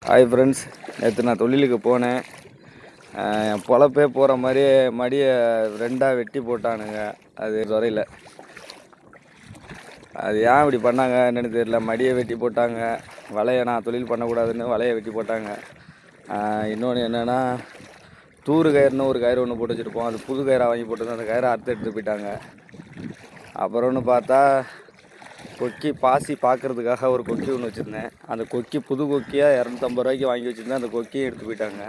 Hi friends, நேற்று நான் தொழிலுக்கு போனேன். என் பொழப்பே போகிற மாதிரியே மடியை ரெண்டாக வெட்டி போட்டானுங்க. அது துறையில் அது ஏன் இப்படி பண்ணாங்க என்னென்னு தெரியல. மடியை வெட்டி போட்டாங்க. வலையை நான் தொழில் பண்ணக்கூடாதுன்னு வலையை வெட்டி போட்டாங்க. இன்னொன்று என்னென்னா, தூறு கயிறுன்னு ஒரு கயிறு ஒன்று போட்டு வச்சுருப்போம். அது புது கயிறாக வாங்கி போட்டு அந்த கயிறை அறுத்து எடுத்து போயிட்டாங்க. அப்புறம் ஒன்று பார்த்தா, கொக்கி பாசி பார்க்குறதுக்காக ஒரு கொக்கி ஒன்று வச்சுருந்தேன். அந்த கொக்கி புது கொக்கியாக 250 ரூபாய்க்கு வாங்கி வச்சுருந்தேன். அந்த கொக்கியை எடுத்து போயிட்டாங்க.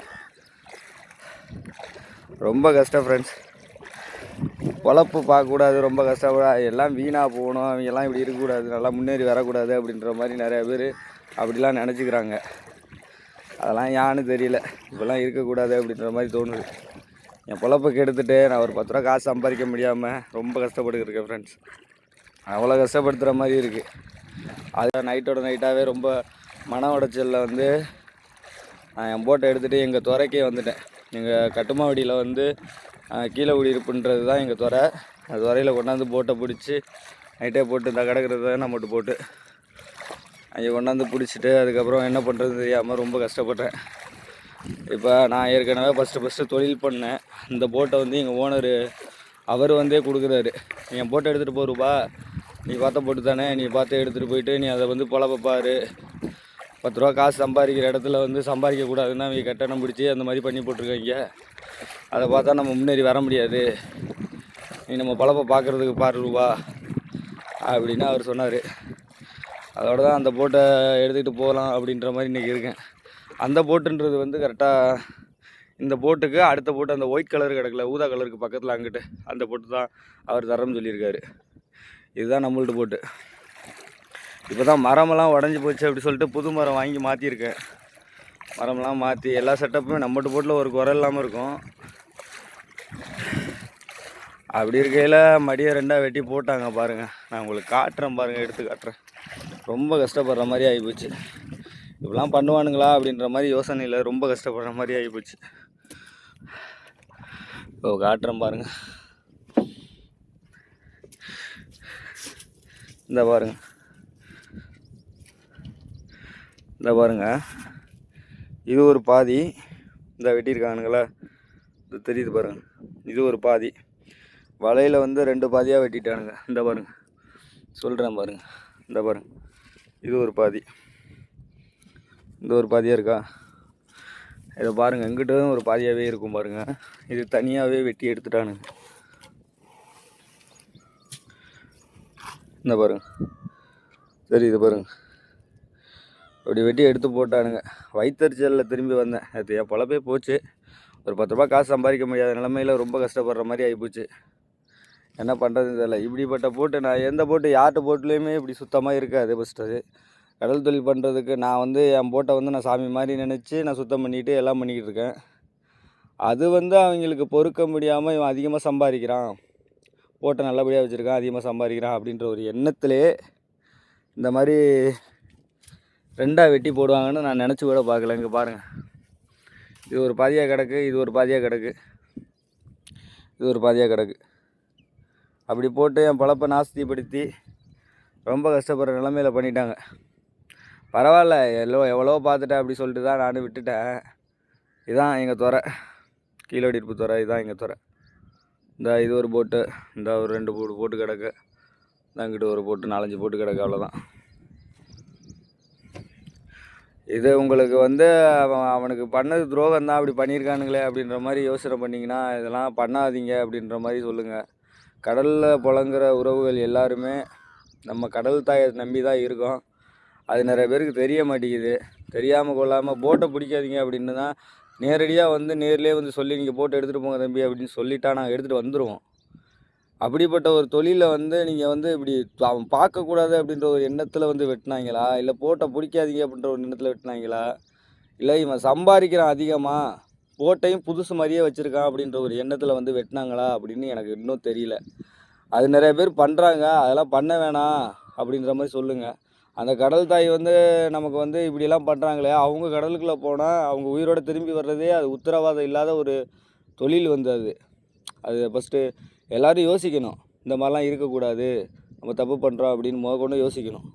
ரொம்ப கஷ்டம் ஃப்ரெண்ட்ஸ். பொழப்பு பார்க்கக்கூடாது, ரொம்ப கஷ்டப்பட எல்லாம் வீணாக போகணும், அவங்கெல்லாம் இப்படி இருக்கக்கூடாது, நல்லா முன்னேறி வரக்கூடாது அப்படின்ற மாதிரி நிறையா பேர் அப்படிலாம் நினச்சிக்கிறாங்க. அதெல்லாம் ஏன்னு தெரியல. இப்போல்லாம் இருக்கக்கூடாது அப்படின்ற மாதிரி தோணுது. என் பொழப்பை கெடுத்துட்டு நான் ஒரு 10 ரூபா காசு சம்பாதிக்க முடியாமல் ரொம்ப கஷ்டப்பட்டுருக்கேன் ஃப்ரெண்ட்ஸ். அவ்வளோ கஷ்டப்படுத்துகிற மாதிரி இருக்குது. அது நைட்டோட நைட்டாகவே ரொம்ப மன உடைச்சலில் வந்து நான் என் போட்டை எடுத்துகிட்டு எங்கள் துறைக்கே வந்துட்டேன். எங்கள் கட்டுமாவடியில் கீழே குடியிருப்புன்றது தான் எங்கள் துறை. அந்த துறையில் கொண்டாந்து போட்டை பிடிச்சி நைட்டே போட்டு இந்த கிடக்கிறது நான் மட்டும் போட்டு அங்கே கொண்டாந்து பிடிச்சிட்டு அதுக்கப்புறம் என்ன பண்ணுறது தெரியாமல் ரொம்ப கஷ்டப்பட்டேன். இப்போ நான் ஏற்கனவே ஃபஸ்ட்டு தொழில் பண்ணேன். இந்த போட்டை எங்கள் ஓனர் அவர் கொடுக்குறாரு. என் போட்டை எடுத்துகிட்டு போருப்பா, நீ பார்த்த போட்டு தானே, நீ பார்த்து எடுத்துகிட்டு போயிட்டு நீ அதை பொழப்ப பாரு. 10 ரூபா காசு சம்பாதிக்கிற இடத்துல சம்பாதிக்கக்கூடாதுன்னா அவங்க கட்டணம் பிடிச்சி அந்த மாதிரி பண்ணி போட்டிருக்காங்க. அதை பார்த்தா நம்ம முன்னேறி வர முடியாது. நீ நம்ம பொழப்ப பார்க்குறதுக்கு பாருவா அப்படின்னு அவர் சொன்னார். அதோட தான் அந்த போட்டை எடுத்துக்கிட்டு போகலாம் அப்படின்ற மாதிரி இன்றைக்கி இருக்கேன். அந்த போட்டுன்றது கரெக்டாக இந்த போட்டுக்கு அடுத்த போட்டு அந்த ஒயிட் கலர் கிடக்கல, ஊதா கலருக்கு பக்கத்தில் அங்கிட்டு அந்த போட்டு தான் அவர் தரம்னு சொல்லியிருக்காரு. இதுதான் நம்மள்ட்ட போட்டு. இப்போ தான் மரமெல்லாம் உடஞ்சி போச்சு அப்படி சொல்லிட்டு புது மரம் வாங்கி மாற்றிருக்கேன். மரமெல்லாம் மாற்றி எல்லா செட்டப்புமே நம்மள்ட்ட போட்டில் ஒரு குறை இல்லாமல் இருக்கும். அப்படி இருக்கையில் மடியை ரெண்டாக வெட்டி போட்டாங்க பாருங்கள். நான் உங்களுக்கு காட்டுறேன் பாருங்கள், எடுத்து காட்டுறேன். ரொம்ப கஷ்டப்படுற மாதிரி ஆகிப்போச்சு. இப்படிலாம் பண்ணுவானுங்களா அப்படின்ற மாதிரி யோசனையில் ரொம்ப கஷ்டப்படுற மாதிரி ஆகிப்போச்சு. இப்போ காட்டுறேன் பாருங்கள். இந்த பாருங்க, இது ஒரு பாதி இந்த வெட்டியிருக்கானுங்களா, இது தெரியுது பாருங்கள். இது ஒரு பாதி வலையில் 2 பாதியாக வெட்டிட்டானுங்க. இந்த பாருங்கள், சொல்கிறேன் பாருங்கள். இந்த பாருங்கள், இது ஒரு பாதி, இந்த ஒரு பாதியாக இருக்கா, இதை பாருங்கள். எங்கிட்டும் ஒரு பாதியாகவே இருக்கும் பாருங்கள். இது தனியாகவே வெட்டி எடுத்துட்டானுங்க. இந்த பாருங்க, சரி, இது பாருங்கள். அப்படி வெட்டி எடுத்து போட்டானுங்க. வயிற்றுச்சலில் திரும்பி வந்தேன். அது என் பொழப்பே போச்சு. ஒரு 10 ரூபா காசு சம்பாதிக்க முடியாத நிலமையில் ரொம்ப கஷ்டப்படுற மாதிரி ஆகிப்போச்சு. என்ன பண்ணுறதுன்னு தெரியல. இப்படிப்பட்ட போட்டு நான் எந்த போட்டு யார்கிட்ட போட்டுலேயுமே இப்படி சுத்தமாக இருக்காது. ஃபஸ்ட்டு அது கடல் தொழில் பண்ணுறதுக்கு நான் என் போட்டை நான் சாமி மாதிரி நினச்சி நான் சுத்தம் பண்ணிவிட்டு எல்லாம் பண்ணிக்கிட்டு இருக்கேன். அது அவங்களுக்கு பொறுக்க முடியாமல் இவன் அதிகமாக சம்பாதிக்கிறான், போட்டை நல்லபடியாக வச்சுருக்கான், அதிகமாக சம்பாதிக்கிறான் அப்படின்ற ஒரு எண்ணத்திலே இந்த மாதிரி ரெண்டாக வெட்டி போடுவாங்கன்னு நான் நினச்சி கூட பார்க்கல. இங்கே பாருங்கள், இது ஒரு பாதியாக கிடக்கு, இது ஒரு பாதியாக கிடக்கு, இது ஒரு பாதியாக கிடக்கு. அப்படி போட்டு என் பொழப்பை நாஸ்திப்படுத்தி ரொம்ப கஷ்டப்படுற நிலமையில் பண்ணிட்டாங்க. பரவாயில்ல, எவ்வளோ பார்த்துட்டேன் அப்படி சொல்லிட்டு தான் நான் விட்டுட்டேன். இதுதான் எங்கள் துறை, கீழடியிருப்பு துறை. இதுதான் எங்கள் துறை. இது ஒரு போட்டு, ஒரு 2 போட்டு கிடக்கு. அங்கிட்டு ஒரு போட்டு 4-5 போட்டு கிடக்கு, அவ்வளோதான். இது உங்களுக்கு அவனுக்கு பண்ணது துரோகம் தான், அப்படி பண்ணியிருக்கானுங்களே அப்படின்ற மாதிரி யோசனை பண்ணிங்கன்னா இதெல்லாம் பண்ணாதீங்க அப்படின்ற மாதிரி சொல்லுங்கள். கடலில் புழங்குற உறவுகள் எல்லாருமே நம்ம கடல் தாயை நம்பி தான் இருக்கோம். அது நிறைய பேருக்கு தெரிய மாட்டேங்குது. தெரியாமல் கொள்ளாமல் போட்டை பிடிக்காதீங்க அப்படின்னு தான் நேரடியாக நேர்லேயே சொல்லி நீங்கள் போட்டு எடுத்துகிட்டு போங்க தம்பி அப்படின்னு சொல்லிட்டா நாங்கள் எடுத்துகிட்டு வந்துடுவோம். அப்படிப்பட்ட ஒரு தொழிலை நீங்கள் இப்படி அவன் பார்க்கக்கூடாது அப்படின்ற ஒரு எண்ணத்தில் வெட்டினாங்களா, இல்லை போட்டை பிடிக்காதீங்க அப்படின்ற ஒரு எண்ணத்தில் வெட்டினாங்களா, இல்லை இவன் சம்பாதிக்கிறான் அதிகமாக, போட்டையும் புதுசு மாதிரியே வச்சுருக்கான் அப்படின்ற ஒரு எண்ணத்தில் வெட்டினாங்களா அப்படின்னு எனக்கு இன்னும் தெரியல. அது நிறைய பேர் பண்ணுறாங்க. அதெல்லாம் பண்ண வேணாம் அப்படின்ற மாதிரி சொல்லுங்கள். அந்த கடல் தாய் நமக்கு இப்படியெல்லாம் பண்ணுறாங்களே, அவங்க கடலுக்குள்ளே போனால் அவங்க உயிரோடு திரும்பி வர்றதே அது உத்தரவாதம் இல்லாத ஒரு தொழில் அது ஃபஸ்ட்டு எல்லோரும் யோசிக்கணும். இந்த மாதிரிலாம் இருக்கக்கூடாது, நம்ம தப்பு பண்ணுறோம் அப்படின்னு முதற்கொண்டு யோசிக்கணும்.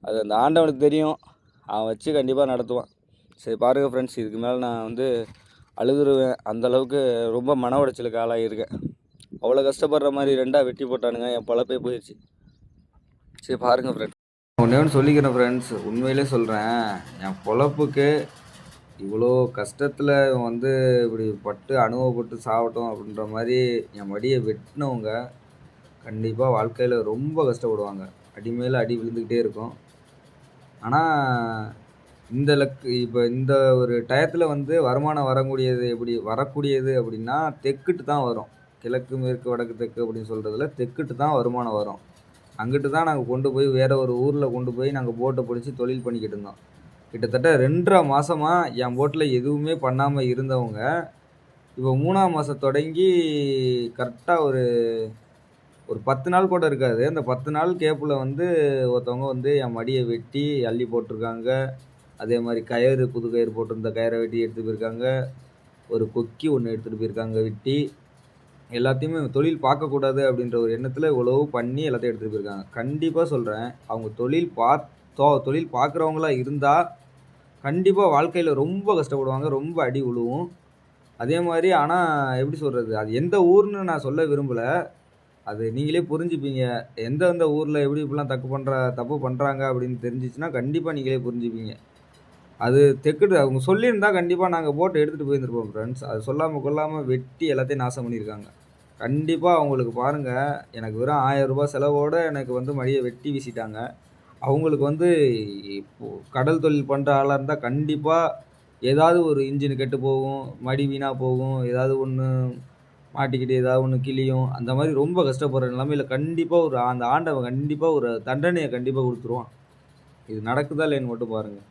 அது அந்த ஆண்டவனுக்கு தெரியும், அவன் வச்சு கண்டிப்பாக நடத்துவான். சரி பாருங்கள் ஃப்ரெண்ட்ஸ், இதுக்கு மேலே நான் வந்து அழுதுருவேன். அந்தளவுக்கு ரொம்ப மன உடைச்சலுக்கு ஆளாகியிருக்கேன். அவ்வளோ கஷ்டப்படுற மாதிரி 2ஆக வெட்டி போட்டானுங்க, என் பொழப்பே போயிடுச்சு. சரி பாருங்கள் ஃப்ரெண்ட்ஸ், ஒன்றே ஒன்று சொல்லிக்கிறேன் ஃப்ரெண்ட்ஸ், உண்மையிலே சொல்கிறேன். என் பொழப்புக்கு இவ்வளோ கஷ்டத்தில் வந்து இப்படி பட்டு அனுபவப்பட்டு சாவட்டும் அப்படின்ற மாதிரி என் மடியை வெட்டினவங்க கண்டிப்பாக வாழ்க்கையில் ரொம்ப கஷ்டப்படுவாங்க. அடி மேலே அடி விழுந்துக்கிட்டே இருக்கும். ஆனால் இப்போ இந்த ஒரு டயத்தில் வந்து வருமானம் வரக்கூடியது அப்படின்னா தெற்கிட்டு தான் வரும். கிழக்கு மேற்கு வடக்கு தெற்கு அப்படின்னு சொல்கிறதுல தெற்கிட்டு தான் வருமானம் வரும். அங்கிட்டு தான் நாங்கள் கொண்டு போய் வேறு ஒரு ஊரில் கொண்டு போய் நாங்கள் போட்டை பிடிச்சி தொழில் பண்ணிக்கிட்டு இருந்தோம். கிட்டத்தட்ட 2.5 மாதமாக என் போட்டில் எதுவுமே பண்ணாமல் இருந்தவங்க இப்போ 3ஆம் மாதம் தொடங்கி கரெக்டாக ஒரு 10 நாள் கூட இருக்காது. அந்த 10 நாள் கேப்பில் வந்து ஒருத்தவங்க வந்து என் மடியை வெட்டி அள்ளி போட்டிருக்காங்க. அதே மாதிரி புது கயிறு போட்டிருந்த கயிறை வெட்டி எடுத்துகிட்டு போயிருக்காங்க. ஒரு கொக்கி ஒன்று எடுத்துகிட்டு போயிருக்காங்க வெட்டி. எல்லாத்தையுமே தொழில் பார்க்கக்கூடாது அப்படின்ற ஒரு எண்ணத்தில் இவ்வளவு பண்ணி எல்லாத்தையும் எடுத்துகிட்டு போயிருக்காங்க. கண்டிப்பாக சொல்கிறேன், அவங்க தொழில் பார்க்குறவங்களா இருந்தால் கண்டிப்பாக வாழ்க்கையில் ரொம்ப கஷ்டப்படுவாங்க, ரொம்ப அடி விழுவும். அதே மாதிரி ஆனால் எப்படி சொல்கிறது, அது எந்த ஊர்னு நான் சொல்ல விரும்பலை. அது நீங்களே புரிஞ்சுப்பீங்க. எந்தெந்த ஊரில் எப்படி இப்படிலாம் தப்பு பண்ணுறாங்க அப்படின்னு தெரிஞ்சிச்சுன்னா கண்டிப்பாக நீங்களே புரிஞ்சுப்பீங்க. அது அவங்க சொல்லியிருந்தா கண்டிப்பாக நாங்கள் போட்டு எடுத்துகிட்டு போயிருந்துருப்போம் ஃப்ரெண்ட்ஸ். அது சொல்லாமல் கொள்ளாமல் வெட்டி எல்லாத்தையும் நாசம் பண்ணியிருக்காங்க. கண்டிப்பாக அவங்களுக்கு பாருங்கள், எனக்கு வெறும் 1000 ரூபாய் செலவோடு எனக்கு வந்து மடியை வெட்டி வீசிட்டாங்க. அவங்களுக்கு வந்து இப்போது கடல் தொழில் பண்ணுற ஆளாக இருந்தால் கண்டிப்பாக ஏதாவது ஒரு இன்ஜின் கெட்டு போகும், மடி வீணாக போகும், ஏதாவது ஒன்று மாட்டிக்கிட்டு ஏதாவது ஒன்று கிழியும். அந்த மாதிரி ரொம்ப கஷ்டப்படுற நிலைமையில் கண்டிப்பாக அந்த ஆண்டவன் கண்டிப்பாக ஒரு தண்டனையை கண்டிப்பாக கொடுத்துருவான். இது நடக்குதா இல்லைன்னு மட்டும் பாருங்கள்.